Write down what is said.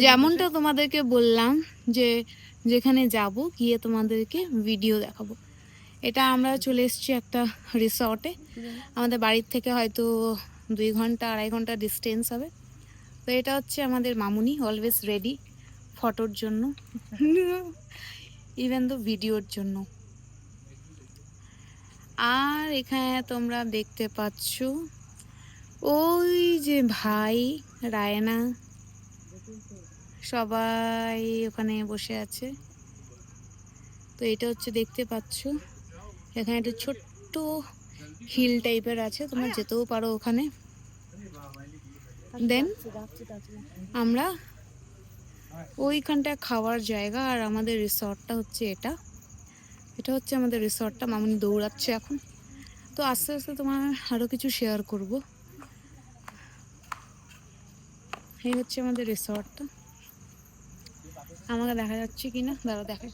যেমনটা তোমাদেরকে বললাম যে যেখানে যাব গিয়ে তোমাদেরকে ভিডিও দেখাবো। এটা আমরা চলে এসেছি একটা রিসর্টে। আমাদের বাড়ির থেকে হয়তো 2 ঘন্টা 2.5 ঘন্টা ডিস্টেন্স হবে। তো এটা হচ্ছে আমাদের মামুনি, অলওয়েজ রেডি ফটোর জন্য, ইভেন তো ভিডিওর জন্য। আর এখানে তোমরা দেখতে পাচ্ছ ওই যে ভাই রায়না সবাই ওখানে বসে আছে। তো এটা হচ্ছে দেখতে পাচ্ছ এখানে একটা ছোট্ট হিল টাইপের আছে, তোমরা যেতেও পারো ওখানে। দেন আমরা ওইখানটায় খাওয়ার জায়গা, আর আমাদের রিসর্টটা হচ্ছে এটা। এটা হচ্ছে আমাদের রিসর্টটা। মামুনি দৌড়াচ্ছে এখন। তো আস্তে আস্তে তোমার আরো কিছু শেয়ার করব। এই হচ্ছে আমাদের রিসর্টটা। আমাকে দেখা যাচ্ছে কিনা দাঁড়া দেখে।